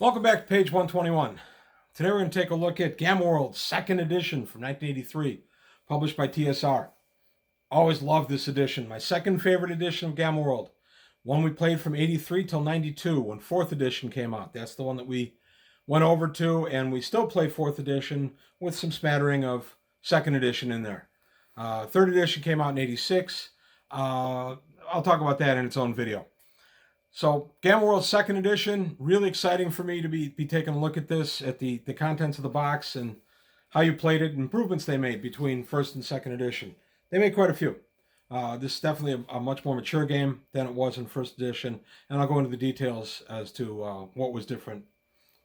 Welcome back to page 121. Today we're going to take a look at Gamma World, 2nd edition from 1983, published by TSR. Always loved this edition. My second favorite edition of Gamma World. One we played from 83 till 92 when 4th edition came out. That's the one that we went over to, and we still play 4th edition with some smattering of 2nd edition in there. 3rd edition came out in 86. I'll talk about that in its own video. So Gamma World 2nd edition, really exciting for me to be taking a look at this, at the contents of the box and how you played it, improvements they made between 1st and 2nd edition. They made quite a few. This is definitely a much more mature game than it was in 1st edition, and I'll go into the details as to what was different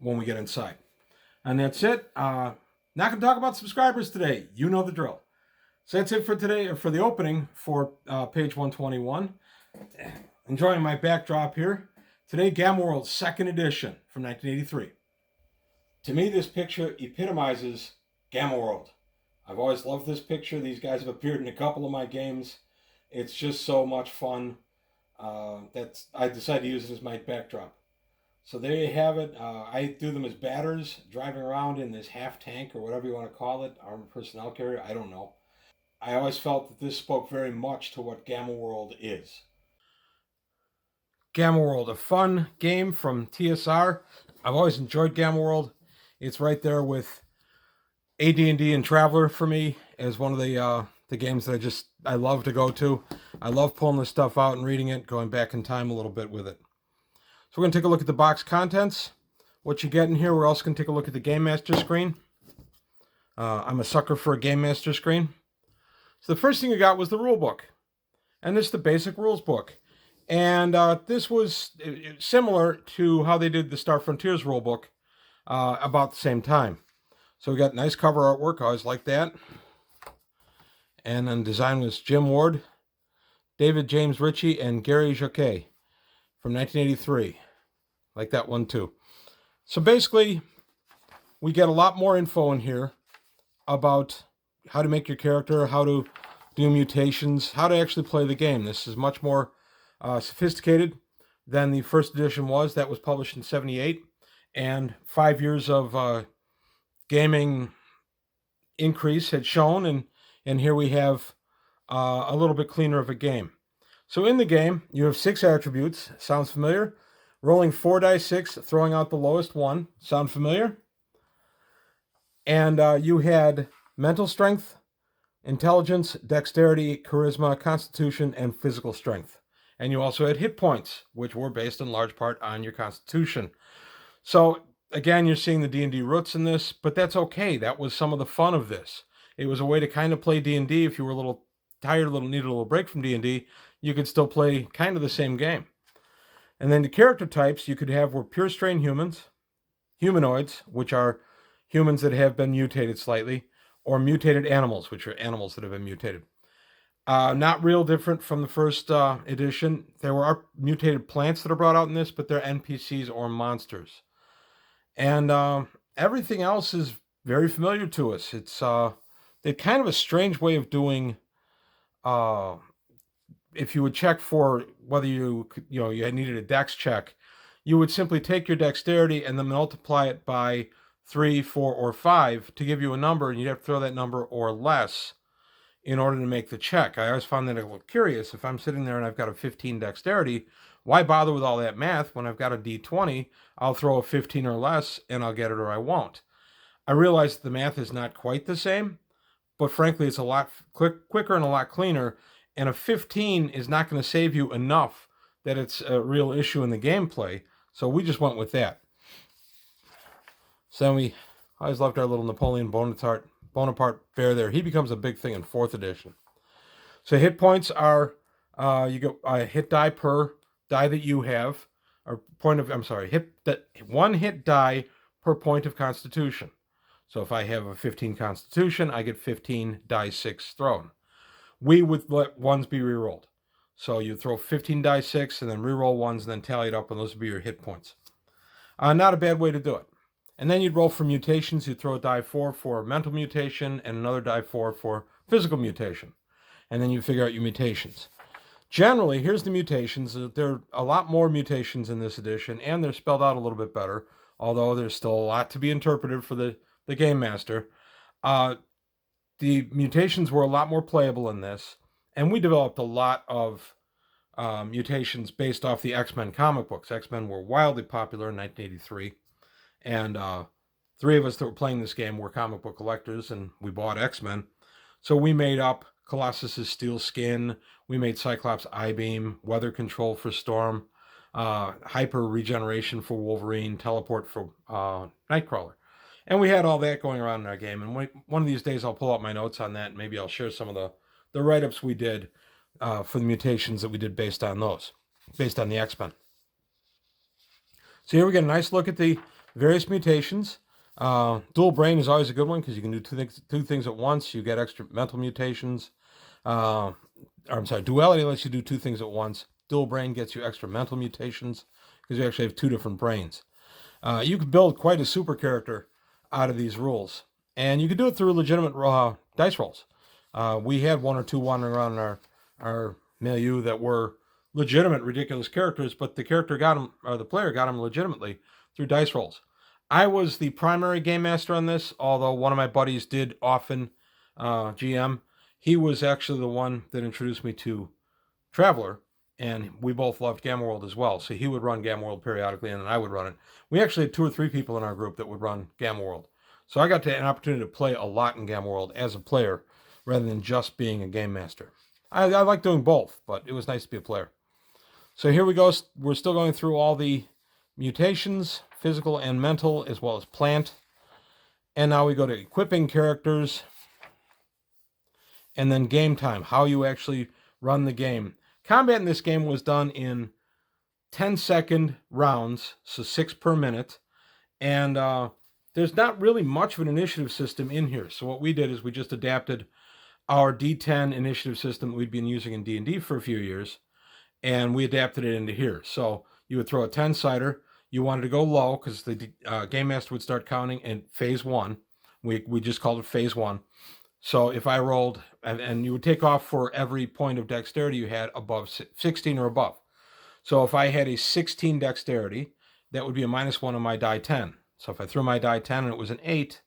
when we get inside. And that's it. Not going to talk about subscribers today. You know the drill. So that's it for today, for the opening for page 121. Enjoying my backdrop here. Today, Gamma World 2nd edition from 1983. To me, this picture epitomizes Gamma World. I've always loved this picture. These guys have appeared in a couple of my games. It's just so much fun. I decided to use it as my backdrop. So there you have it. I do them as batters, driving around in this half tank or whatever you want to call it, armored personnel carrier. I don't know. I always felt that this spoke very much to what Gamma World is. Gamma World, a fun game from TSR. I've always enjoyed Gamma World. It's right there with AD&D and Traveller for me as one of the games that I love to go to. I love pulling this stuff out and reading it, going back in time a little bit with it. So we're going to take a look at the box contents. What you get in here, we're also going to take a look at the Game Master screen. I'm a sucker for a Game Master screen. So the first thing you got was the rule book. And this is the basic rules book. And this was similar to how they did the Star Frontiers rulebook about the same time. So we got nice cover artwork. I always like that. And then design was Jim Ward, David James Ritchie, and Gary Jacquet from 1983. Like that one too. So basically, we get a lot more info in here about how to make your character, how to do mutations, how to actually play the game. This is much more sophisticated than the 1st edition was. That was published in 78, and 5 years of gaming increase had shown, and here we have a little bit cleaner of a game. So in the game, you have 6 attributes. Sounds familiar? Rolling 4 dice 6, throwing out the lowest one. Sound familiar? And you had mental strength, intelligence, dexterity, charisma, constitution, and physical strength. And you also had hit points, which were based in large part on your constitution. So again, you're seeing the D&D roots in this, but that's okay. That was some of the fun of this. It was a way to kind of play D&D. If you were a little tired, needed a little break from D&D, you could still play kind of the same game. And then the character types you could have were pure strain humans, humanoids, which are humans that have been mutated slightly, or mutated animals, which are animals that have been mutated. Not real different from the 1st edition. There were mutated plants that are brought out in this, but they're NPCs or monsters. And everything else is very familiar to us. It's kind of a strange way of doing. If you would check for whether you needed a dex check, you would simply take your dexterity and then multiply it by 3, 4, or 5 to give you a number, and you'd have to throw that number or less in order to make the check. I always found that a little curious. If I'm sitting there and I've got a 15 dexterity, why bother with all that math when I've got a d20? I'll throw a 15 or less and I'll get it or I won't. I realize the math is not quite the same, but frankly, it's a lot quicker and a lot cleaner. And a 15 is not going to save you enough that it's a real issue in the gameplay. So we just went with that. So then we always loved our little Napoleon Bonaparte bear there. He becomes a big thing in 4th edition. So hit points are, you get a hit die per die that you have, or one hit die per point of constitution. So if I have a 15 constitution, I get 15 die 6 thrown. We would let ones be rerolled. So you throw 15 die 6 and then reroll ones and then tally it up, and those would be your hit points. Not a bad way to do it. And then you'd roll for mutations. You'd throw a die 4 for mental mutation and another die 4 for physical mutation. And then you figure out your mutations. Generally, here's the mutations. There are a lot more mutations in this edition, and they're spelled out a little bit better. although there's still a lot to be interpreted for the game master. The mutations were a lot more playable in this, and we developed a lot of mutations based off the X-Men comic books. X-Men were wildly popular in 1983, and three of us that were playing this game were comic book collectors, and we bought X-Men. So we made up Colossus's steel skin, we made Cyclops' I-beam, weather control for Storm, hyper regeneration for Wolverine, teleport for Nightcrawler. And we had all that going around in our game. And one of these days I'll pull out my notes on that, and maybe I'll share some of the write-ups we did for the mutations that we did based on those, based on the X-Men. So here we get a nice look at the various mutations. Dual brain is always a good one because you can do two things at once. You get extra mental mutations. Duality lets you do two things at once. Dual brain gets you extra mental mutations because you actually have two different brains. You can build quite a super character out of these rules, and you can do it through legitimate dice rolls. We had one or two wandering around in our milieu that were legitimate ridiculous characters, but the character got them, or the player got them legitimately through dice rolls. I was the primary game master on this, although one of my buddies did often GM. He was actually the one that introduced me to Traveler, and we both loved Gamma World as well. So he would run Gamma World periodically, and then I would run it. We actually had 2 or 3 people in our group that would run Gamma World. So I got an opportunity to play a lot in Gamma World as a player, rather than just being a game master. I like doing both, but it was nice to be a player. So here we go. We're still going through all the mutations, physical and mental, as well as plant. And now we go to equipping characters. And then game time, how you actually run the game. Combat in this game was done in 10-second rounds, so 6 per minute. And there's not really much of an initiative system in here. So what we did is we just adapted our D10 initiative system that we'd been using in D&D for a few years, and we adapted it into here. So you would throw a 10-sider. You wanted to go low because the Game Master would start counting in phase 1. We just called it phase 1. So if I rolled, and you would take off for every point of dexterity you had above 16 or above. So if I had a 16 dexterity, that would be a -1 on my die 10. So if I threw my die 10 and it was an 8,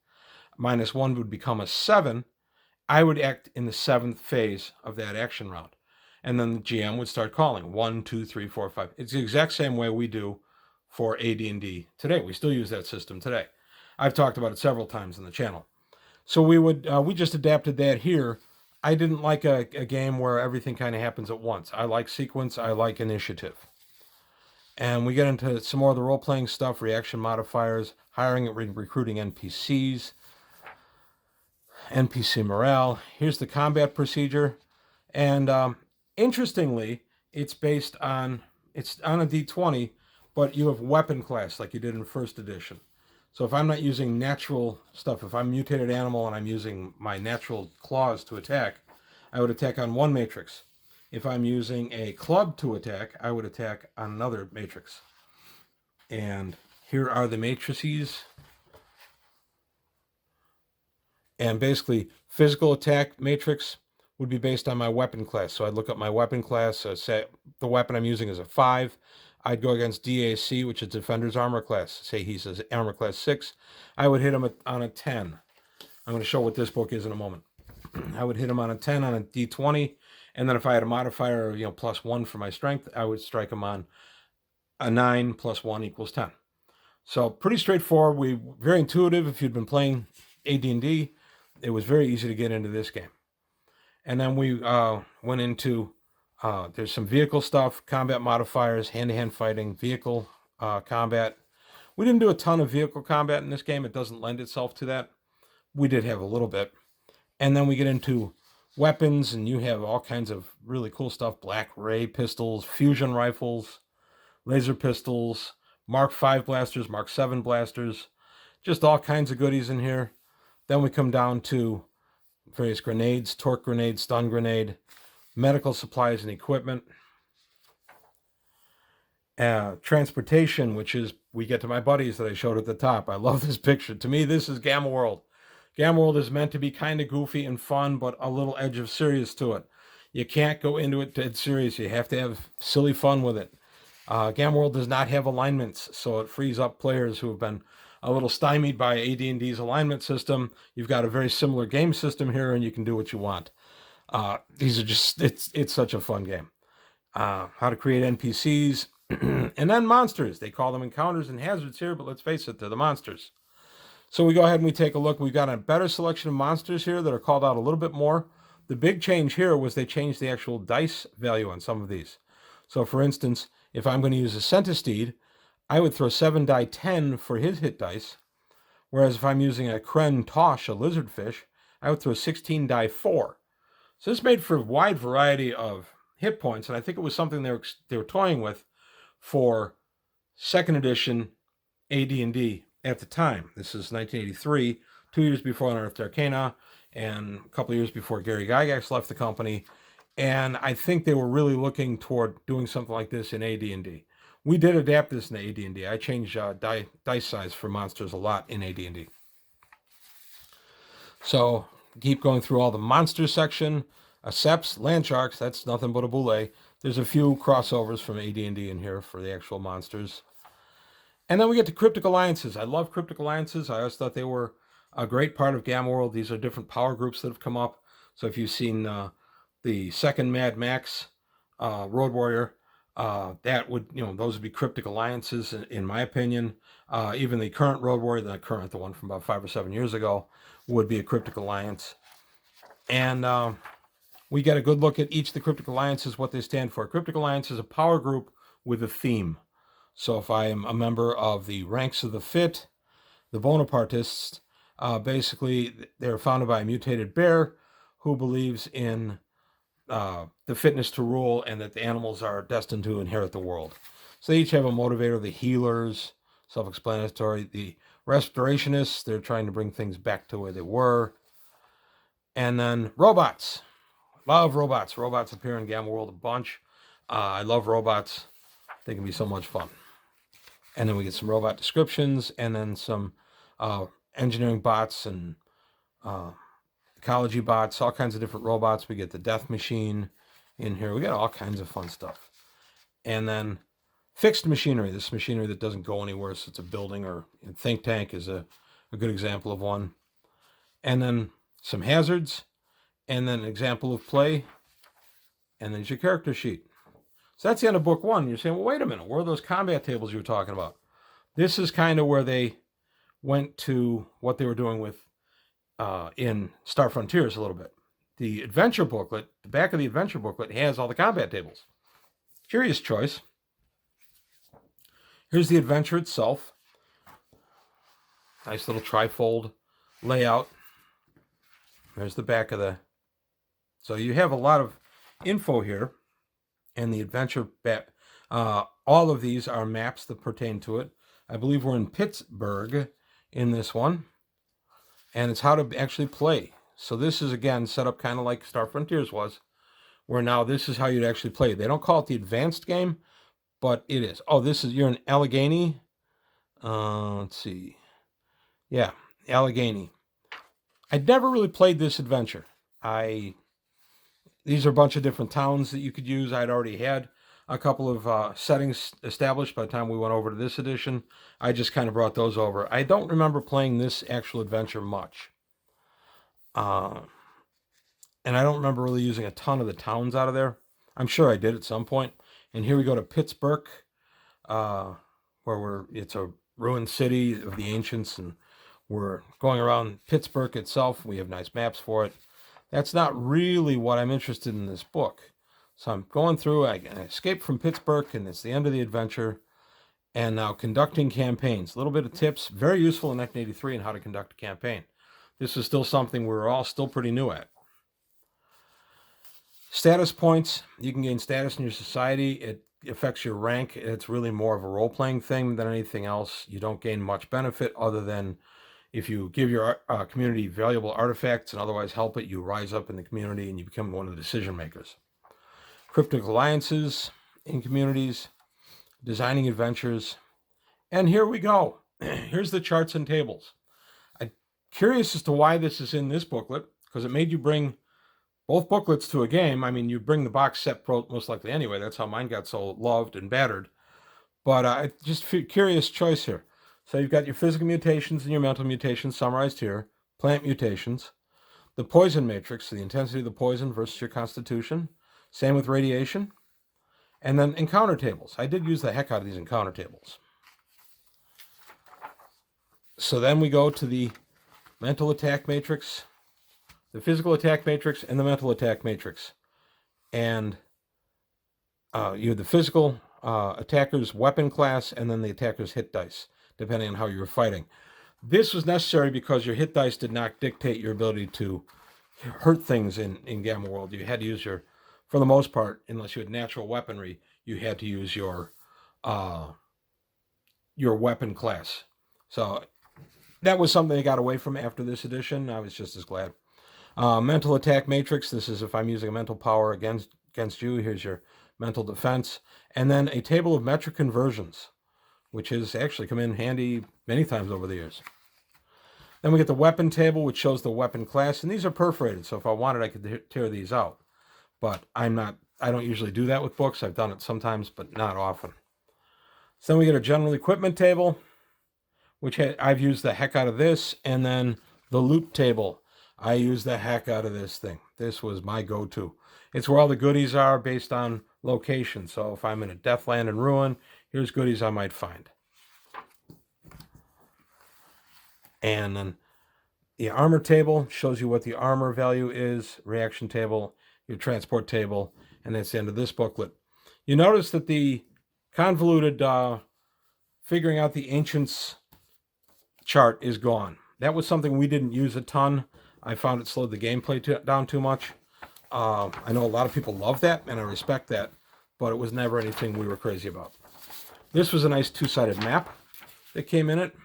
-1 would become a 7. I would act in the 7th phase of that action round. And then the GM would start calling 1, 2, 3, 4, 5. It's the exact same way we do for AD&D today. We still use that system today. I've talked about it several times on the channel. So we just adapted that here. I didn't like a game where everything kind of happens at once. I like sequence. I like initiative. And we get into some more of the role-playing stuff, reaction modifiers, hiring and recruiting NPCs, NPC morale. Here's the combat procedure. And interestingly, it's on a D20, but you have weapon class like you did in first edition. So if I'm not using natural stuff, if I'm a mutated animal and I'm using my natural claws to attack, I would attack on one matrix. If I'm using a club to attack, I would attack on another matrix. And here are the matrices. And basically, physical attack matrix would be based on my weapon class. So I'd look up my weapon class, say the weapon I'm using is a 5. I'd go against DAC, which is Defender's Armor Class. Say he says Armor Class 6. I would hit him on a 10. I'm going to show what this book is in a moment. I would hit him on a 10 on a D20. And then if I had a modifier, +1 for my strength, I would strike him on a 9 + 1 = 10. So pretty straightforward. Very intuitive. If you'd been playing AD&D, it was very easy to get into this game. And then we went into... there's some vehicle stuff, combat modifiers, hand-to-hand fighting, vehicle combat. We didn't do a ton of vehicle combat in this game. It doesn't lend itself to that. We did have a little bit. And then we get into weapons, and you have all kinds of really cool stuff. Black ray pistols, fusion rifles, laser pistols, Mark 5 blasters, Mark 7 blasters. Just all kinds of goodies in here. Then we come down to various grenades, torque grenade, stun grenade, medical supplies and equipment, transportation, which is, we get to my buddies that I showed at the top. I love this picture. To me, this is Gamma World. Gamma World is meant to be kind of goofy and fun, but a little edge of serious to it. You can't go into it dead serious. You have to have silly fun with it. Gamma World does not have alignments, so it frees up players who have been a little stymied by AD&D's alignment system. You've got a very similar game system here, and you can do what you want. These are just, it's such a fun game. How to create NPCs, and then monsters. They call them encounters and hazards here, but let's face it, they're the monsters. So we go ahead and we take a look. We've got a better selection of monsters here that are called out a little bit more. The big change here was they changed the actual dice value on some of these. So for instance, if I'm going to use a Centistede, I would throw 7 die 10 for his hit dice. Whereas if I'm using a Kren Tosh, a lizardfish, I would throw 16 die 4. So this made for a wide variety of hit points, and I think it was something they were toying with for second edition AD&D at the time. This is 1983, 2 years before Unearthed Arcana, and a couple of years before Gary Gygax left the company. And I think they were really looking toward doing something like this in AD&D. We did adapt this in AD&D. I changed dice size for monsters a lot in AD&D. So keep going through all the monster section. Seps, land sharks, that's nothing but a boule. There's a few crossovers from AD&D in here for the actual monsters. And then we get to Cryptic Alliances. I love Cryptic Alliances. I always thought they were a great part of Gamma World. These are different power groups that have come up. So if you've seen the second Mad Max Road Warrior, that would, those would be Cryptic Alliances in my opinion. Even the current Road Warrior, the one from about 5 or 7 years ago, would be a Cryptic Alliance. And we get a good look at each of the Cryptic Alliances, what they stand for. Cryptic Alliance is a power group with a theme. So if I am a member of the Ranks of the Fit, the Bonapartists, basically they're founded by a mutated bear who believes in the fitness to rule and that the animals are destined to inherit the world. So they each have a motivator. The healers, self-explanatory. The restorationists, they're trying to bring things back to where they were. And then robots. Love robots. Robots appear in Gamma World a bunch. I love robots. They can be so much fun. And then we get some robot descriptions, and then some engineering bots and ecology bots, all kinds of different robots. We get the death machine in here. We got all kinds of fun stuff. And then fixed machinery, this machinery that doesn't go anywhere, so it's a building, or a think tank is a good example of one. And then some hazards, and then an example of play, and then your character sheet. So that's the end of book 1. You're saying, well, wait a minute, where are those combat tables you were talking about? This is kind of where they went to what they were doing with in Star Frontiers a little bit. The adventure booklet, the back of the adventure booklet has all the combat tables. Curious choice. Here's the adventure itself. Nice little trifold layout. There's the back of the... So you have a lot of info here. And the adventure, all of these are maps that pertain to it. I believe we're in Pittsburgh in this one. And it's how to actually play. So this is, again, set up kind of like Star Frontiers was, where now this is how you'd actually play. They don't call it the advanced game, but it is. Oh, you're in Allegheny. Let's see. Yeah, Allegheny. I'd never really played this adventure. These are a bunch of different towns that you could use. I'd already had a couple of settings established by the time we went over to this edition. I just kind of brought those over. I don't remember playing this actual adventure much. And I don't remember really using a ton of the towns out of there. I'm sure I did at some point. And here we go to Pittsburgh, where it's a ruined city of the ancients, and we're going around Pittsburgh itself. We have nice maps for it. That's not really what I'm interested in this book. So I'm going through, I escaped from Pittsburgh, and it's the end of the adventure. And now conducting campaigns. A little bit of tips, very useful in 1983 on how to conduct a campaign. This is still something we're all still pretty new at. Status points. You can gain status in your society. It affects your rank. It's really more of a role-playing thing than anything else. You don't gain much benefit other than if you give your community valuable artifacts and otherwise help it, you rise up in the community and you become one of the decision makers. Cryptic alliances in communities, designing adventures. And here we go. Here's the charts and tables. I'm curious as to why this is in this booklet, because it made you bring both booklets to a game. I mean, you bring the box set most likely anyway. That's how mine got so loved and battered. But just curious choice here. So you've got your physical mutations and your mental mutations summarized here. Plant mutations. The poison matrix, the intensity of the poison versus your constitution. Same with radiation. And then encounter tables. I did use the heck out of these encounter tables. So then we go to the mental attack matrix, the physical attack matrix, and the mental attack matrix. And you have the physical attacker's weapon class and then the attacker's hit dice, depending on how you were fighting. This was necessary because your hit dice did not dictate your ability to hurt things in Gamma World. You had to use your, for the most part, unless you had natural weaponry, you had to use your weapon class. So that was something I got away from after this edition. I was just as glad. Mental attack matrix. This is if I'm using a mental power against you. Here's your mental defense. And then a table of metric conversions, which has actually come in handy many times over the years. Then we get the weapon table, which shows the weapon class. And these are perforated, so if I wanted, I could tear these out. But I don't usually do that with books. I've done it sometimes, but not often. So then we get a general equipment table, which I've used the heck out of this. And then the loot table. I use the heck out of this thing. This was my go-to. It's where all the goodies are based on location. So if I'm in a Deathland and Ruin, here's goodies I might find. And then the armor table shows you what the armor value is, reaction table, your transport table, and that's the end of this booklet. You notice that the convoluted figuring out the ancients chart is gone. That was something we didn't use a ton. I found it slowed the gameplay down too much. I know a lot of people love that, and I respect that, but it was never anything we were crazy about. This was a nice two-sided map that came in it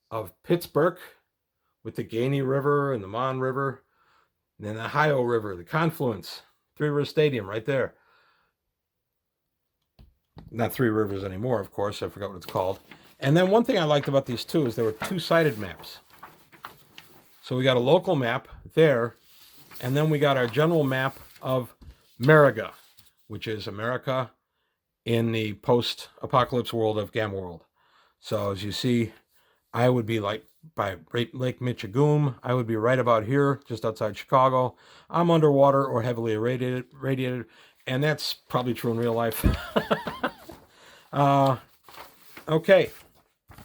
of Pittsburgh with the Gainey River and the Mon River, and then the Ohio River, the confluence, Three River Stadium right there. Not Three Rivers anymore, of course. I forgot what it's called. And then one thing I liked about these two is they were two-sided maps. So we got a local map there, and then we got our general map of America, which is America in the post-apocalypse world of Gamma World. So as you see, I would be like by Lake Michigan. I would be right about here, just outside Chicago. I'm underwater or heavily radiated, and that's probably true in real life. Okay,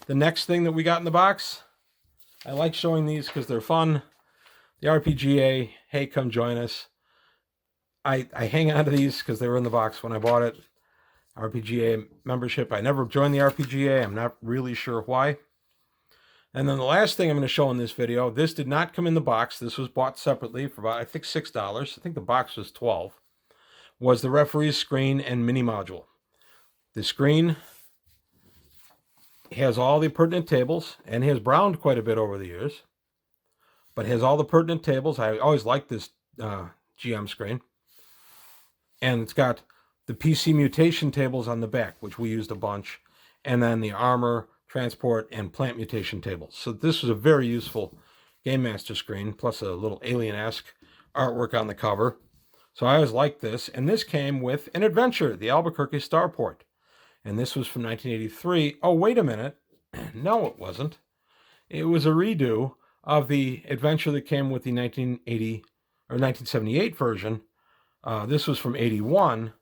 the next thing that we got in the box, I like showing these because they're fun. The RPGA, hey, come join us. I hang on to these because they were in the box when I bought it. RPGA membership. I never joined the RPGA. I'm not really sure why. And then the last thing I'm going to show in this video, this did not come in the box. This was bought separately for about, I think, $6. I think the box was $12. Was the referee's screen and mini module. The screen has all the pertinent tables and has browned quite a bit over the years, but has all the pertinent tables. I always liked this GM screen. And it's got the PC mutation tables on the back, which we used a bunch, and then the armor, transport, and plant mutation tables. So this was a very useful Game Master screen, plus a little alien-esque artwork on the cover. So I always liked this. And this came with an adventure, the Albuquerque Starport. And this was from 1983. Oh, wait a minute. No, it wasn't. It was a redo of the adventure that came with the 1980 or 1978 version. This was from 81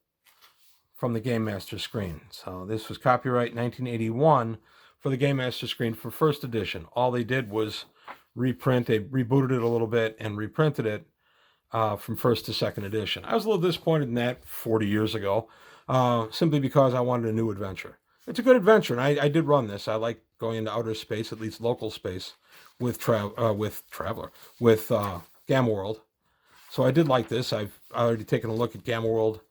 from the Game Master screen. So this was copyright 1981 for the Game Master screen for first edition. All they did was reprint, they rebooted it a little bit and reprinted it from first to second edition. I was a little disappointed in that 40 years ago, simply because I wanted a new adventure. It's a good adventure, and I did run this. I like going into outer space, at least local space, with Gamma World. So I did like this. I've already taken a look at Gamma World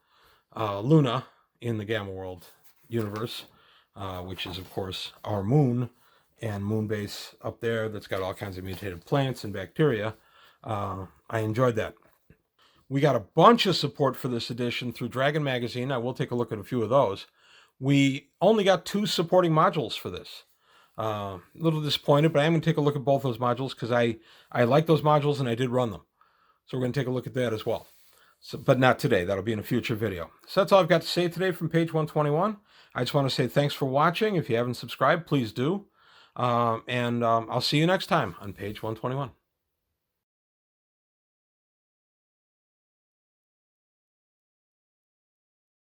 Luna in the Gamma World universe, which is, of course, our moon and moon base up there that's got all kinds of mutated plants and bacteria. I enjoyed that. We got a bunch of support for this edition through Dragon Magazine. I will take a look at a few of those. We only got 2 supporting modules for this. A little disappointed, but I'm going to take a look at both those modules because I like those modules and I did run them. So we're going to take a look at that as well. So, but not today. That'll be in a future video. So that's all I've got to say today from page 121. I just want to say thanks for watching. If you haven't subscribed, please do. And I'll see you next time on page 121.